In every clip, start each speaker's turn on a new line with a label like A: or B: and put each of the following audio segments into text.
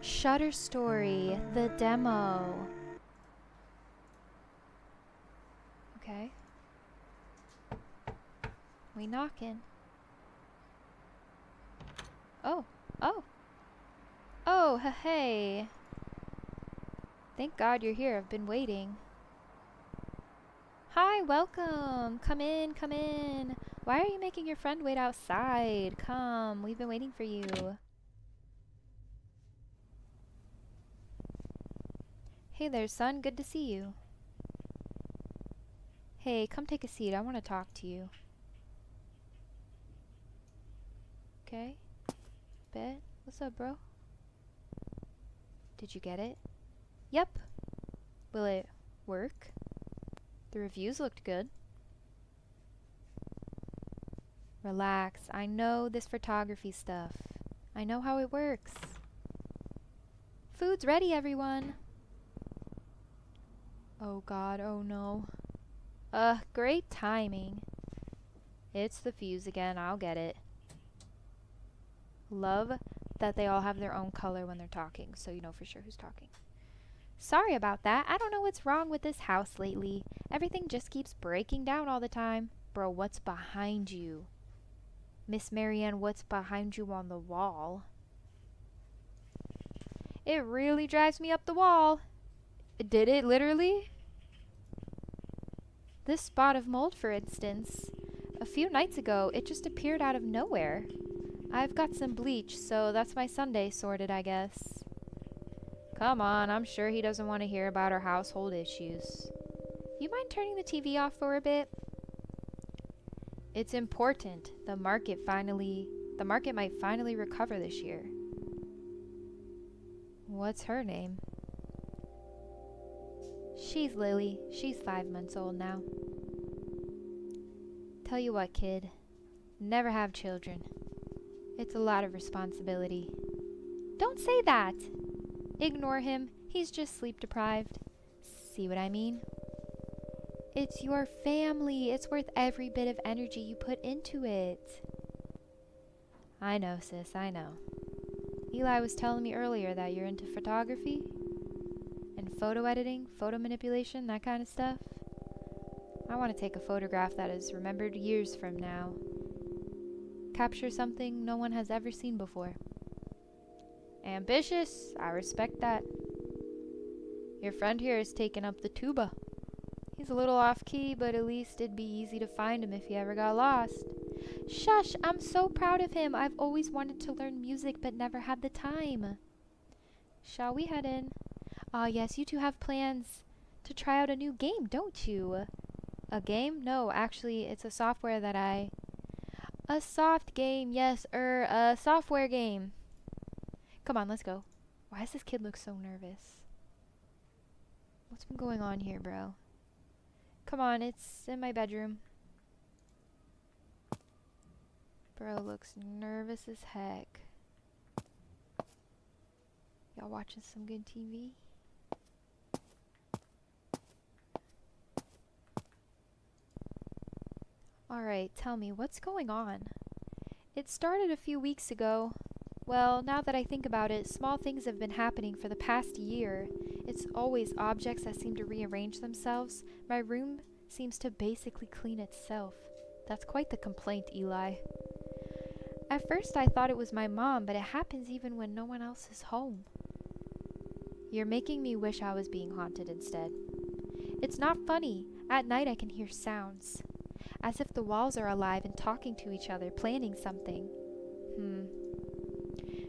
A: Shutter Story, the demo. Okay. We knocking. Oh, oh, oh, hey. Thank God you're here. I've been waiting. Hi, welcome. Come in, come in. Why are you making your friend wait outside? Come, we've been waiting for you. Hey there, son. Good to see you. Hey, come take a seat. I want to talk to you. Okay. Bet. What's up, bro? Did you get it? Yep. Will it work? The reviews looked good. Relax. I know this photography stuff. I know how it works. Food's ready, everyone. Oh God, oh no. Great timing. It's the fuse again. I'll get it. Love that they all have their own color when they're talking, so you know for sure who's talking. Sorry about that. I don't know what's wrong with this house lately. Everything just keeps breaking down all the time. Bro, what's behind you? Miss Marianne, what's behind you on the wall? It really drives me up the wall. Did it literally? This spot of mold, for instance. A few nights ago, it just appeared out of nowhere. I've got some bleach, so that's my Sunday sorted, I guess. Come on, I'm sure he doesn't want to hear about our household issues. You mind turning the TV off for a bit? It's important. The market might finally recover this year. What's her name? She's Lily. She's 5 months old now. Tell you what, kid. Never have children. It's a lot of responsibility. Don't say that! Ignore him. He's just sleep deprived. See what I mean? It's your family. It's worth every bit of energy you put into it. I know, sis. I know. Eli was telling me earlier that you're into photography and photo editing, photo manipulation, that kind of stuff. I want to take a photograph that is remembered years from now. Capture something no one has ever seen before. Ambitious. I respect that. Your friend here is taking up the tuba. He's a little off-key, but at least it'd be easy to find him if he ever got lost. Shush! I'm so proud of him. I've always wanted to learn music, but never had the time. Shall we head in? Ah, yes, you two have plans to try out a new game, don't you? A game? No, actually, it's a software that I... A soft game, yes, a software game. Come on, let's go. Why does this kid look so nervous? What's been going on here, bro? Come on, it's in my bedroom. Bro looks nervous as heck. Y'all watching some good TV? Alright, tell me, what's going on? It started a few weeks ago. Well, now that I think about it, small things have been happening for the past year. It's always objects that seem to rearrange themselves. My room seems to basically clean itself. That's quite the complaint, Eli. At first I thought it was my mom, but it happens even when no one else is home. You're making me wish I was being haunted instead. It's not funny. At night I can hear sounds. As if the walls are alive and talking to each other, planning something.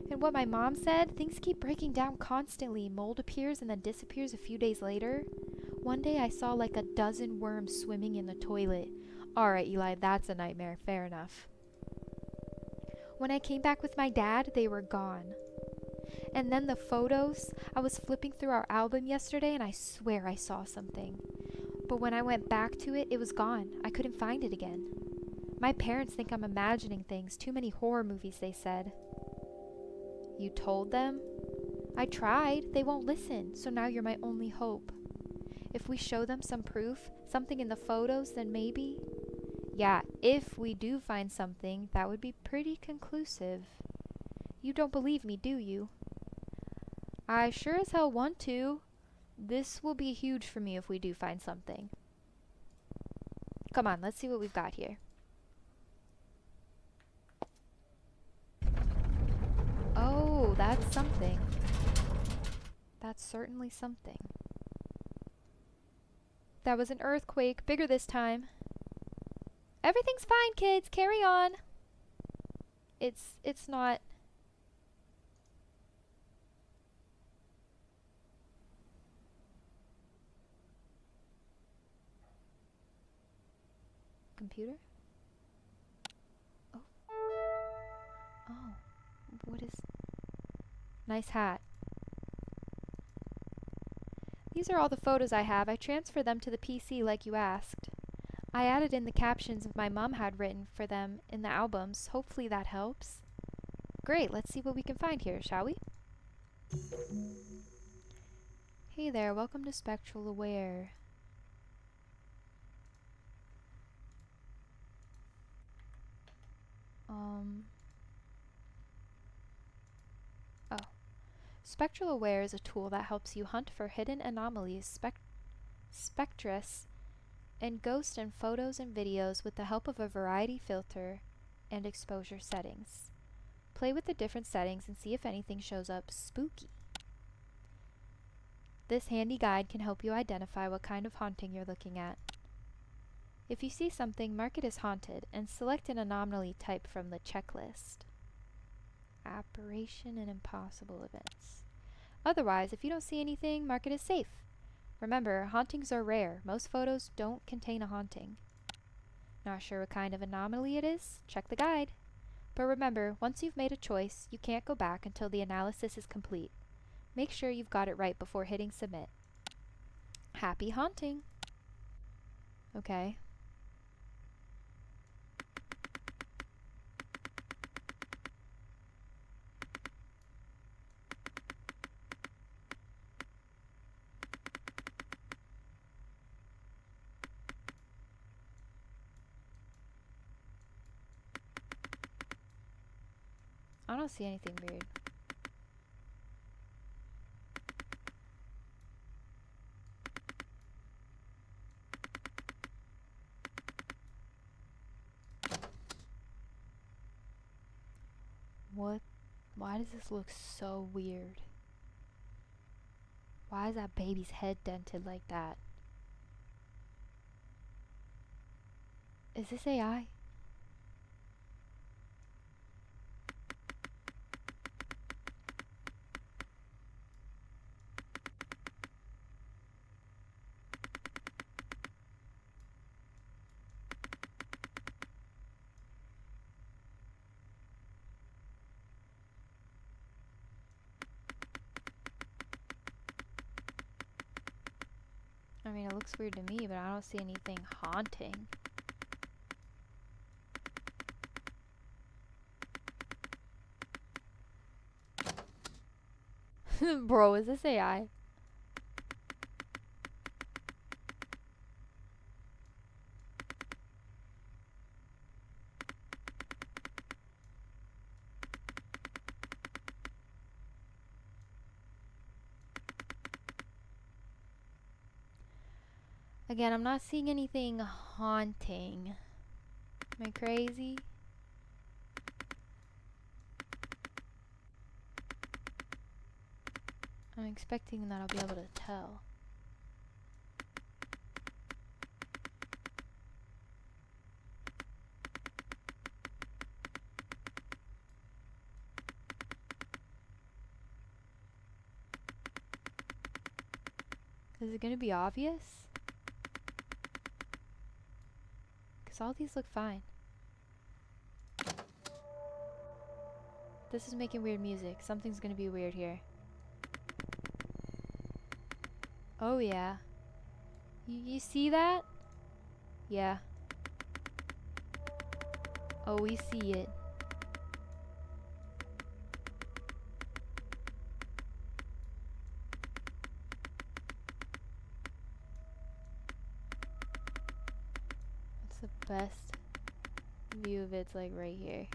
A: And what my mom said, things keep breaking down constantly. Mold appears and then disappears a few days later. One day I saw like a dozen worms swimming in the toilet. Alright, Eli, that's a nightmare. Fair enough. When I came back with my dad, they were gone. And then the photos. I was flipping through our album yesterday and I swear I saw something. But when I went back to it, it was gone. I couldn't find it again. My parents think I'm imagining things. Too many horror movies, they said. You told them? I tried. They won't listen. So now you're my only hope. If we show them some proof, something in the photos, then maybe... Yeah, if we do find something, that would be pretty conclusive. You don't believe me, do you? I sure as hell want to. This will be huge for me if we do find something. Come on, let's see what we've got here. Oh, that's something. That's certainly something. That was an earthquake, bigger this time. Everything's fine, kids. Carry on. It's not. Computer? Oh. Oh. What is... Nice hat. These are all the photos I have. I transferred them to the PC like you asked. I added in the captions my mom had written for them in the albums. Hopefully that helps. Great, let's see what we can find here, shall we? Hey there, welcome to Spectral Aware. Oh. Spectral Aware is a tool that helps you hunt for hidden anomalies, spectrus, and ghosts in photos and videos with the help of a variety filter and exposure settings. Play with the different settings and see if anything shows up spooky. This handy guide can help you identify what kind of haunting you're looking at. If you see something, mark it as haunted and select an anomaly type from the checklist. Apparition and impossible events. Otherwise, if you don't see anything, mark it as safe. Remember, hauntings are rare. Most photos don't contain a haunting. Not sure what kind of anomaly it is? Check the guide. But remember, once you've made a choice, you can't go back until the analysis is complete. Make sure you've got it right before hitting submit. Happy haunting! Okay. I don't see anything weird. What? Why does this look so weird? Why is that baby's head dented like that? Is this AI? I mean, it looks weird to me, but I don't see anything haunting. Bro, is this AI? Again, I'm not seeing anything haunting. Am I crazy? I'm expecting that I'll be able to tell. Is it gonna be obvious? Because all these look fine. This is making weird music. Something's gonna be weird here. Oh yeah. You see that? Yeah. Oh, we see it. What's the best view of it's like right here.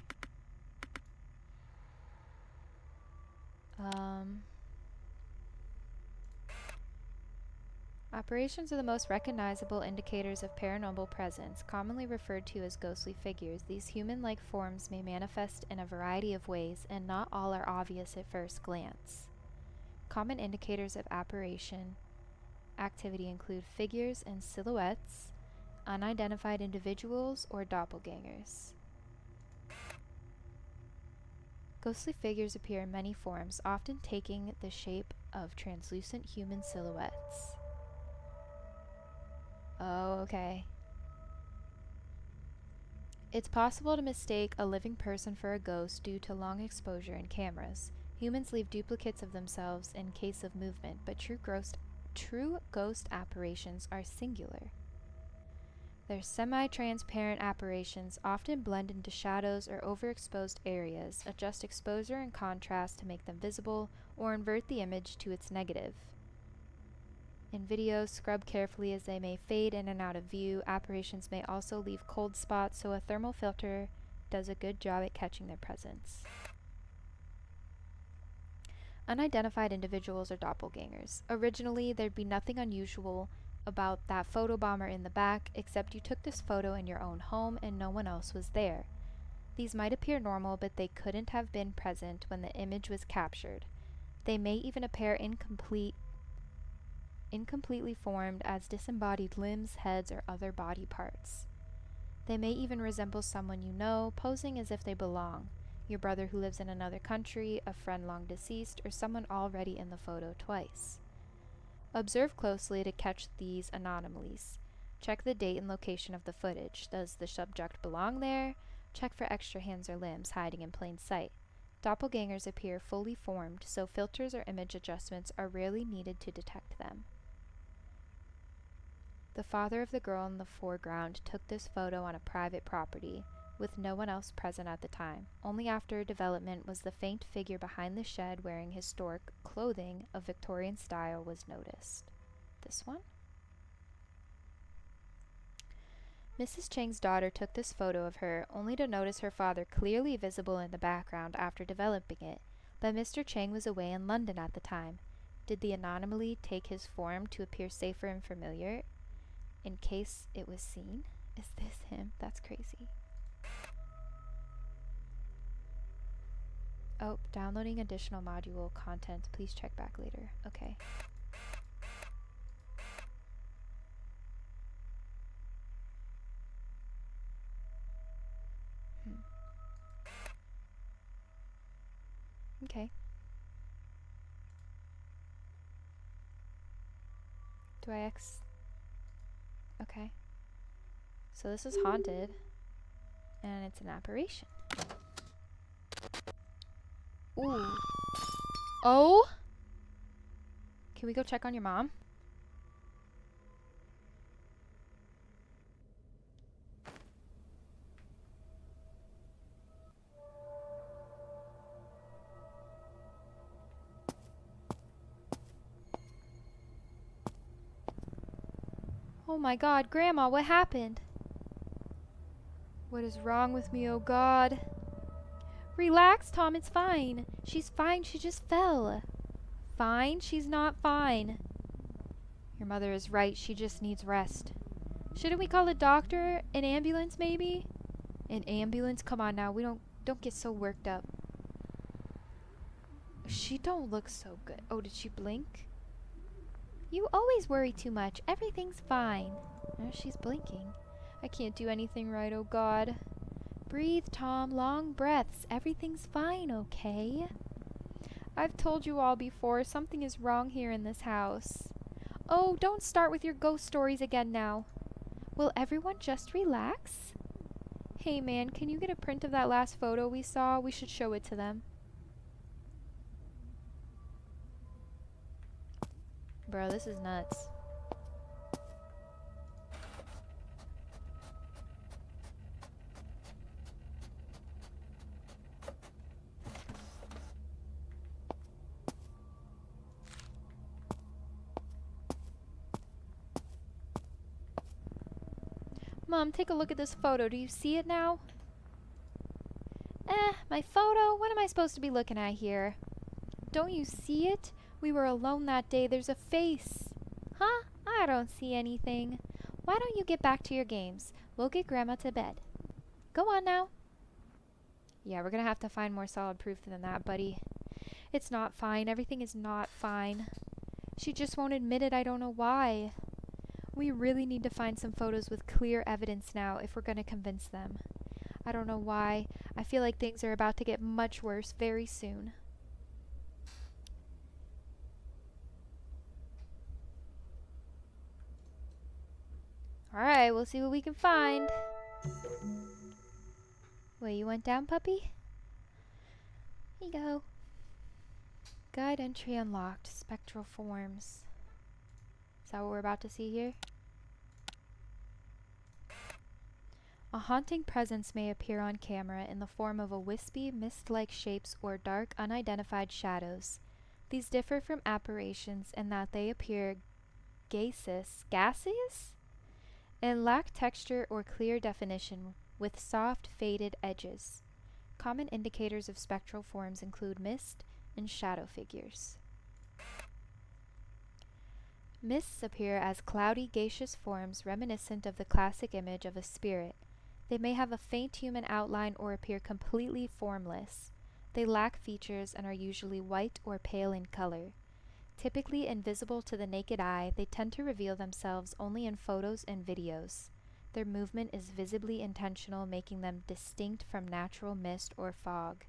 A: Apparitions are the most recognizable indicators of paranormal presence, commonly referred to as ghostly figures. These human-like forms may manifest in a variety of ways, and not all are obvious at first glance. Common indicators of apparition activity include figures and silhouettes, unidentified individuals, or doppelgangers. Ghostly figures appear in many forms, often taking the shape of translucent human silhouettes. Oh, okay. It's possible to mistake a living person for a ghost due to long exposure in cameras. Humans leave duplicates of themselves in case of movement, but true ghost apparitions are singular. They're semi-transparent apparitions, often blend into shadows or overexposed areas, adjust exposure and contrast to make them visible, or invert the image to its negative. In videos, scrub carefully as they may fade in and out of view. Apparitions may also leave cold spots, so a thermal filter does a good job at catching their presence. Unidentified individuals or doppelgangers. Originally, there'd be nothing unusual about that photobomber in the back, except you took this photo in your own home and no one else was there. These might appear normal, but they couldn't have been present when the image was captured. They may even appear incompletely formed as disembodied limbs, heads, or other body parts. They may even resemble someone you know, posing as if they belong. Your brother who lives in another country, a friend long deceased, or someone already in the photo twice. Observe closely to catch these anomalies. Check the date and location of the footage. Does the subject belong there? Check for extra hands or limbs hiding in plain sight. Doppelgangers appear fully formed, so filters or image adjustments are rarely needed to detect them. The father of the girl in the foreground took this photo on a private property, with no one else present at the time. Only after development was the faint figure behind the shed wearing historic clothing of Victorian style was noticed. This one? Mrs. Chang's daughter took this photo of her, only to notice her father clearly visible in the background after developing it, but Mr. Chang was away in London at the time. Did the anomaly take his form to appear safer and familiar, in case it was seen? Is this him? That's crazy. Oh, downloading additional module content. Please check back later. Okay. Okay. Do I Okay. So this is haunted, and it's an apparition. Ooh. Oh? Can we go check on your mom? Oh my God, Grandma, what happened? What is wrong with me, oh God? Relax, Tom, it's fine. She's fine, she just fell. Fine? She's not fine. Your mother is right, she just needs rest. Shouldn't we call a doctor? An ambulance, maybe? An ambulance? Come on now, don't get so worked up. She don't look so good. Oh, did she blink? You always worry too much. Everything's fine. Oh, she's blinking. I can't do anything right, oh God. Breathe, Tom. Long breaths. Everything's fine, okay? I've told you all before, something is wrong here in this house. Oh, don't start with your ghost stories again now. Will everyone just relax? Hey man, can you get a print of that last photo we saw? We should show it to them. Bro, this is nuts. Mom, take a look at this photo. Do you see it now? My photo? What am I supposed to be looking at here? Don't you see it? We were alone that day. There's a face. Huh? I I don't see anything. Why don't you get back to your games? We'll get Grandma to bed. Go on now. Yeah, we're gonna have to find more solid proof than that, buddy. It's not fine. Everything is not fine. She just won't admit it. I don't know why. We really need to find some photos with clear evidence now if we're gonna convince them. I don't know why. I feel like things are about to get much worse very soon. Alright, we'll see what we can find. Wait, you went down, puppy? Here you go. Guide entry unlocked. Spectral forms. Is that what we're about to see here? A haunting presence may appear on camera in the form of a wispy, mist-like shapes or dark, unidentified shadows. These differ from apparitions in that they appear gaseous and lack texture or clear definition, with soft, faded edges. Common indicators of spectral forms include mist and shadow figures. Mists appear as cloudy, gaseous forms reminiscent of the classic image of a spirit. They may have a faint human outline or appear completely formless. They lack features and are usually white or pale in color. Typically invisible to the naked eye, they tend to reveal themselves only in photos and videos. Their movement is visibly intentional, making them distinct from natural mist or fog.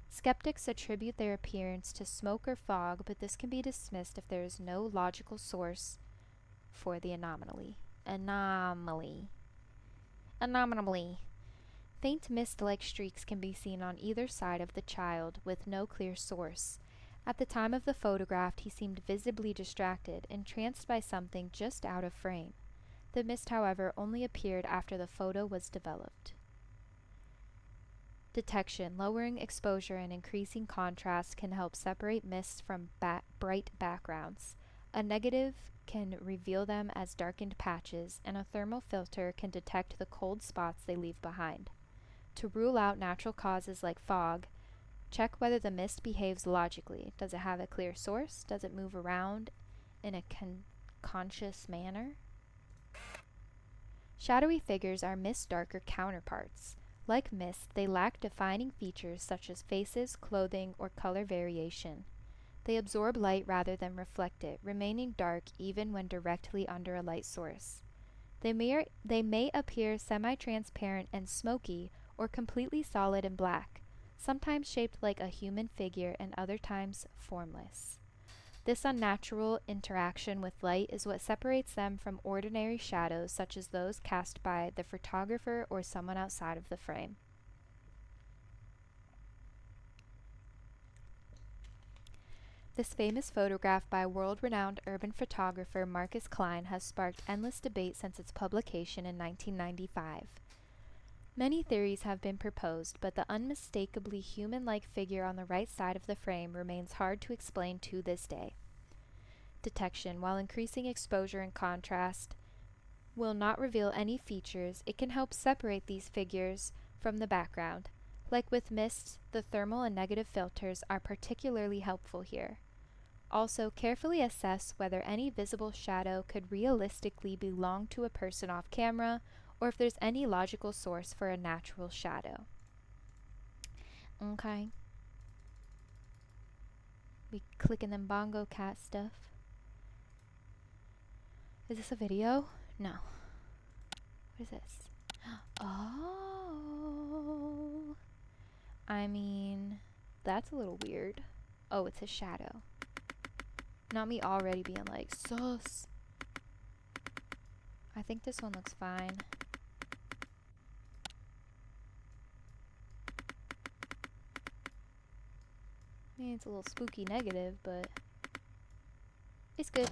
A: Skeptics attribute their appearance to smoke or fog, but this can be dismissed if there is no logical source for the anomaly. Faint mist-like streaks can be seen on either side of the child, with no clear source. At the time of the photograph, he seemed visibly distracted, entranced by something just out of frame. The mist, however, only appeared after the photo was developed. Detection. Lowering exposure and increasing contrast can help separate mists from bright backgrounds. A negative can reveal them as darkened patches, and a thermal filter can detect the cold spots they leave behind. To rule out natural causes like fog, check whether the mist behaves logically. Does it have a clear source? Does it move around in a conscious manner? Shadowy figures are mist's darker counterparts. Like mist, they lack defining features such as faces, clothing, or color variation. They absorb light rather than reflect it, remaining dark even when directly under a light source. They may appear semi-transparent and smoky, or completely solid and black, sometimes shaped like a human figure and other times formless. This unnatural interaction with light is what separates them from ordinary shadows such as those cast by the photographer or someone outside of the frame. This famous photograph by world-renowned urban photographer Marcus Klein has sparked endless debate since its publication in 1995. Many theories have been proposed, but the unmistakably human-like figure on the right side of the frame remains hard to explain to this day. Detection. While increasing exposure and contrast will not reveal any features, it can help separate these figures from the background. Like with mist, the thermal and negative filters are particularly helpful here. Also, carefully assess whether any visible shadow could realistically belong to a person off camera, or if there's any logical source for a natural shadow. Okay. We clicking them bongo cat stuff. Is this a video? No. What is this? Oh. I mean, that's a little weird. Oh, it's a shadow. Not me already being like, sus. I think this one looks fine. I mean, it's a little spooky negative, but it's good.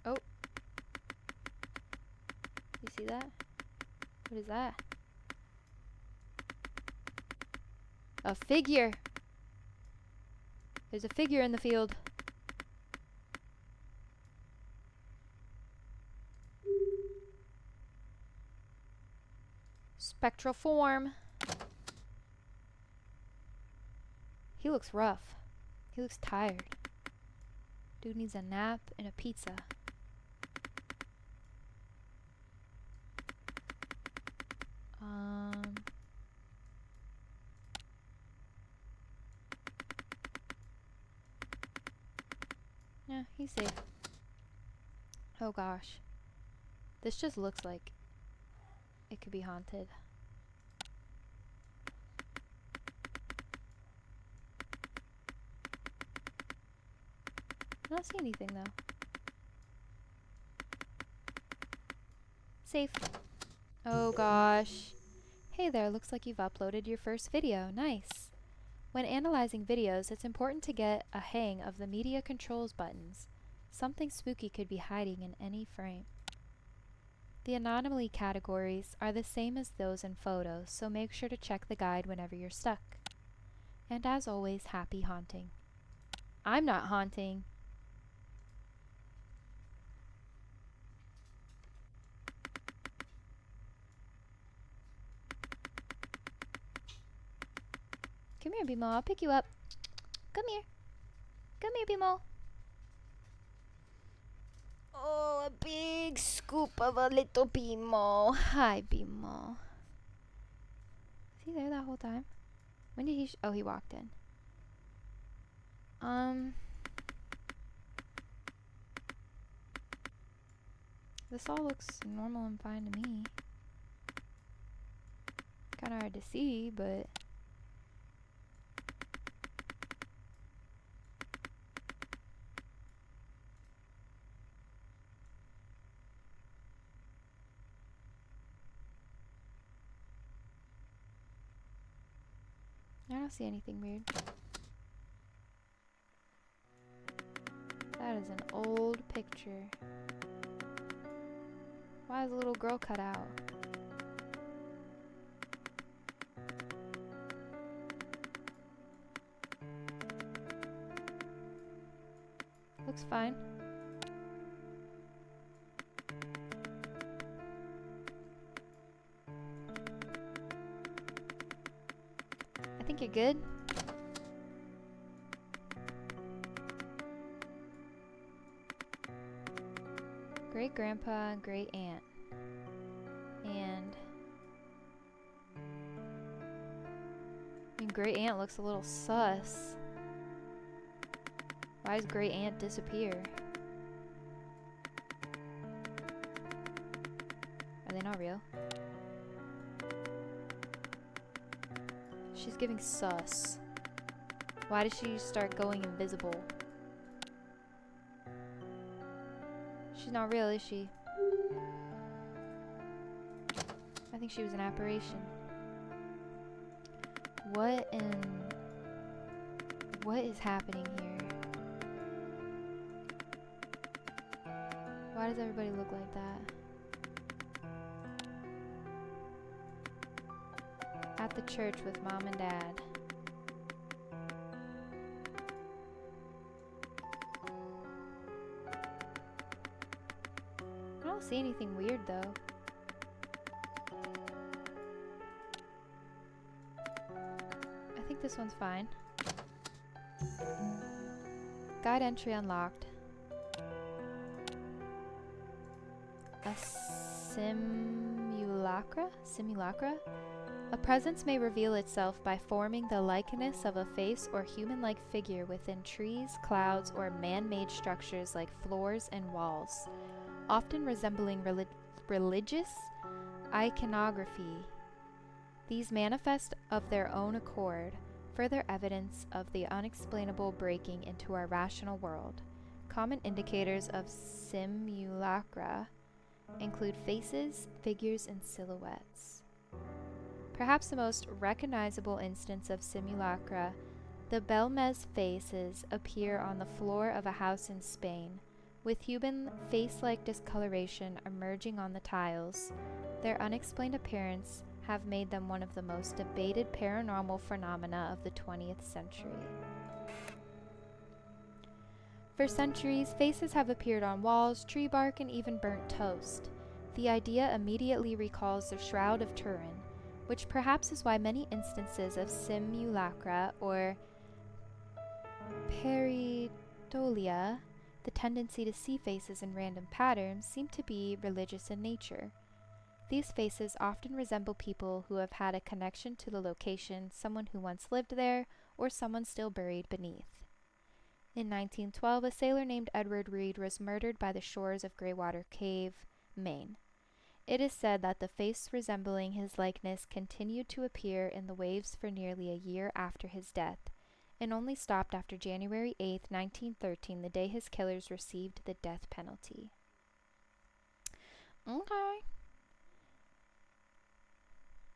A: Oh. You see that? What is that? A figure! There's a figure in the field. Spectral form. He looks rough. He looks tired. Dude needs a nap and a pizza. Yeah, he's safe. Oh gosh. This just looks like it could be haunted. I don't see anything though. Safe. Oh gosh. Hey there, looks like you've uploaded your first video. Nice. When analyzing videos, it's important to get a hang of the media controls buttons. Something spooky could be hiding in any frame. The anomaly categories are the same as those in photos, so make sure to check the guide whenever you're stuck. And as always, happy haunting. I'm not haunting. Come here, Bimo. I'll pick you up. Come here. Come here, Bimo. Oh, a big scoop of a little Bimo. Hi, Bimo. Is he there that whole time? When did he oh, he walked in. This all looks normal and fine to me. Kinda hard to see, but... I don't see anything weird. That is an old picture. Why is the little girl cut out? Looks fine. I think you're good. Great grandpa and great aunt. And I mean, great aunt looks a little sus. Why does great aunt disappear? Are they not real? She's giving sus. Why did she start going invisible? She's not real, is she? I think she was an apparition. What is happening here? Why does everybody look like that? At the church with mom and dad. I don't see anything weird though. I think this one's fine. Guide entry unlocked. A simulacra? A presence may reveal itself by forming the likeness of a face or human-like figure within trees, clouds, or man-made structures like floors and walls, often resembling religious iconography. These manifest of their own accord, further evidence of the unexplainable breaking into our rational world. Common indicators of simulacra include faces, figures, and silhouettes. Perhaps the most recognizable instance of simulacra, the Belmez faces appear on the floor of a house in Spain, with human face-like discoloration emerging on the tiles. Their unexplained appearance have made them one of the most debated paranormal phenomena of the 20th century. For centuries, faces have appeared on walls, tree bark, and even burnt toast. The idea immediately recalls the Shroud of Turin, which perhaps is why many instances of simulacra or pareidolia, the tendency to see faces in random patterns, seem to be religious in nature. These faces often resemble people who have had a connection to the location, someone who once lived there, or someone still buried beneath. In 1912, a sailor named Edward Reed was murdered by the shores of Greywater Cave, Maine. It is said that the face resembling his likeness continued to appear in the waves for nearly a year after his death, and only stopped after January 8, 1913, the day his killers received the death penalty. Okay.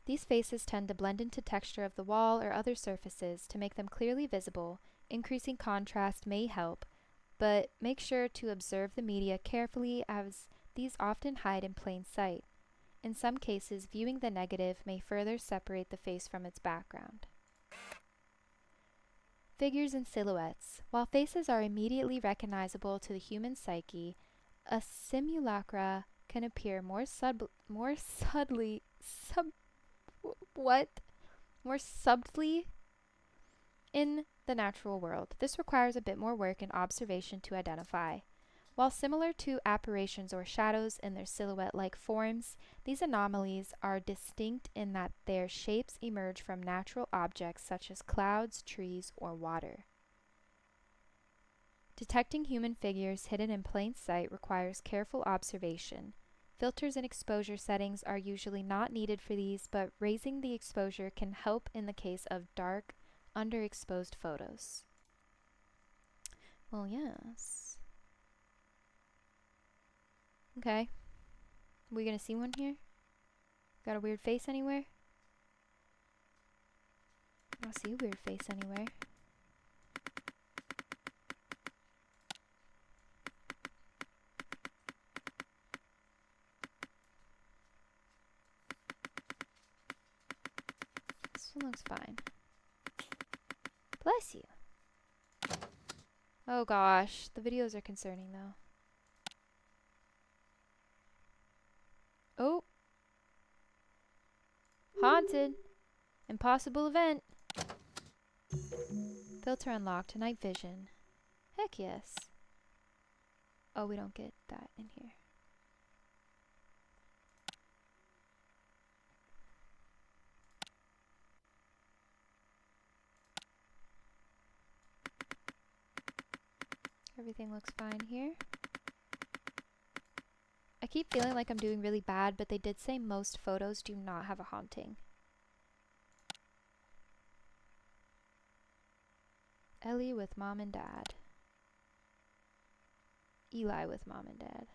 A: These faces tend to blend into texture of the wall or other surfaces to make them clearly visible. Increasing contrast may help, but make sure to observe the media carefully as these often hide in plain sight. In some cases, viewing the negative may further separate the face from its background. Figures and silhouettes. While faces are immediately recognizable to the human psyche, a simulacra can appear more subtly in the natural world. This requires a bit more work and observation to identify. While similar to apparitions or shadows in their silhouette-like forms, these anomalies are distinct in that their shapes emerge from natural objects such as clouds, trees, or water. Detecting human figures hidden in plain sight requires careful observation. Filters and exposure settings are usually not needed for these, but raising the exposure can help in the case of dark, underexposed photos. Well, yes. Okay. We gonna see one here? Got a weird face anywhere? I don't see a weird face anywhere. This one looks fine. Bless you. Oh gosh, the videos are concerning though. Oh! Haunted! Impossible event! Filter unlocked, night vision. Heck yes. Oh, we don't get that in here. Everything looks fine here. I keep feeling like I'm doing really bad, but they did say most photos do not have a haunting. Ellie with mom and dad. Eli with mom and dad.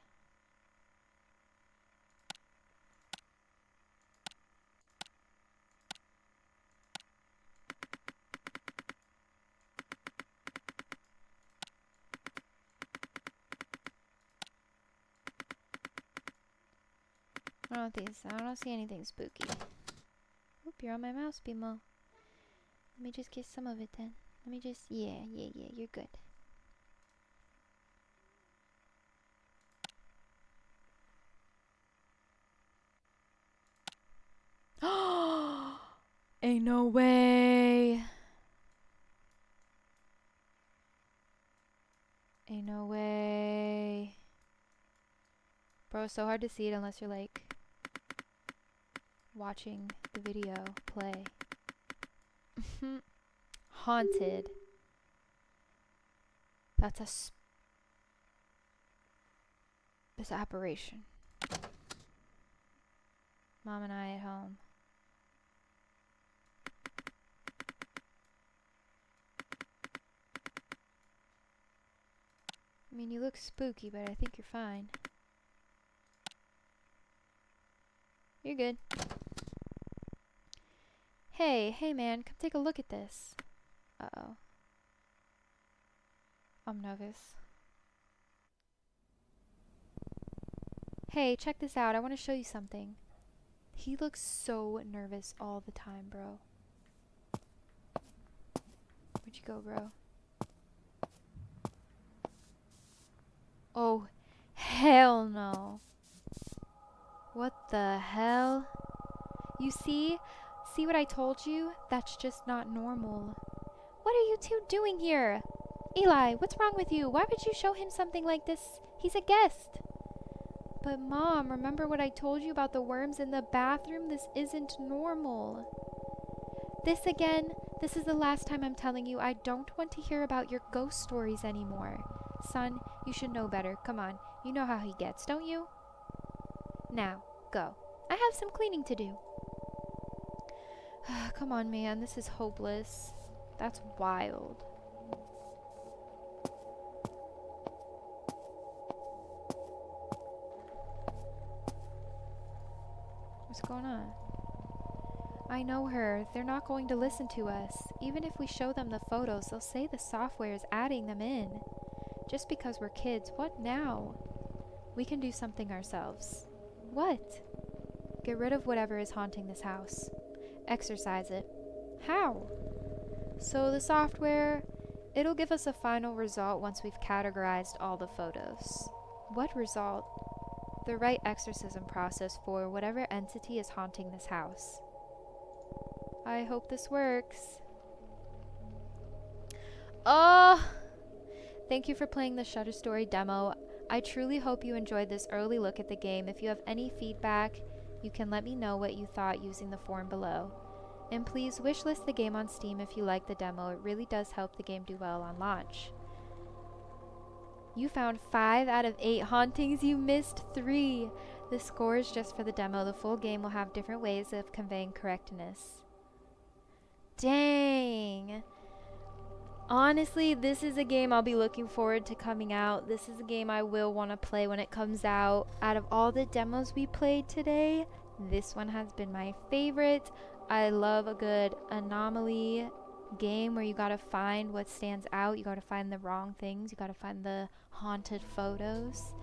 A: I don't see anything spooky. Oop, you're on my mouse, Bimo. Let me just get some of it then. Let me just, yeah, you're good. Ain't no way. Ain't no way. Bro, it's so hard to see it unless you're like watching the video play. Haunted. That's this apparition. Mom and I at home. I mean, you look spooky, but I think you're fine. You're good. Hey man, come take a look at this. Uh-oh. I'm nervous. Hey, check this out. I want to show you something. He looks so nervous all the time, bro. Where'd you go, bro? Oh, hell no. What the hell? You see, See what I told you? That's just not normal. What are you two doing here? Eli, what's wrong with you? Why would you show him something like this? He's a guest. But Mom, remember what I told you about the worms in the bathroom? This isn't normal. This again? This is the last time I'm telling you. I don't want to hear about your ghost stories anymore. Son, you should know better. Come on. You know how he gets, don't you? Now, go. I have some cleaning to do. Come on, man. This is hopeless. That's wild. What's going on? I know her. They're not going to listen to us. Even if we show them the photos, they'll say the software is adding them in. Just because we're kids, what now? We can do something ourselves. What? Get rid of whatever is haunting this house. Exorcise it. How? So the software, it'll give us a final result once we've categorized all the photos. What result? The right exorcism process for whatever entity is haunting this house. I hope this works. Oh! Thank you for playing the Shutter Story demo. I truly hope you enjoyed this early look at the game. If you have any feedback, you can let me know what you thought using the form below. And please wishlist the game on Steam if you like the demo. It really does help the game do well on launch. You found 5 out of 8 hauntings. You missed 3. The score is just for the demo. The full game will have different ways of conveying correctness. Dang. Honestly, this is a game I'll be looking forward to coming out. This is a game I will want to play when it comes out. Out of all the demos we played today, this one has been my favorite. I love a good anomaly game where you gotta find what stands out. You gotta find the wrong things. You gotta find the haunted photos.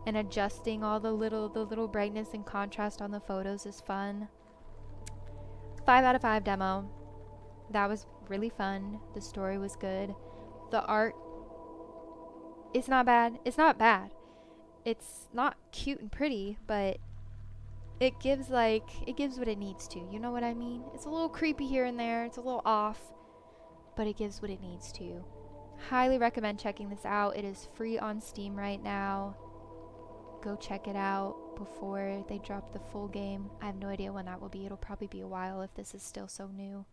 A: And adjusting all the little brightness and contrast on the photos is fun. 5 out of 5 demo. That was really fun. The story was good. The art, it's not bad. It's not bad. It's not cute and pretty, but it gives what it needs to. You know what I mean? It's a little creepy here and there. It's a little off, but it gives what it needs to. Highly recommend checking this out. It is free on Steam right now. Go check it out before they drop the full game. I have no idea when that will be. It'll probably be a while if this is still so new.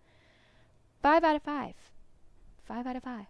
A: 5 out of 5. 5 out of 5.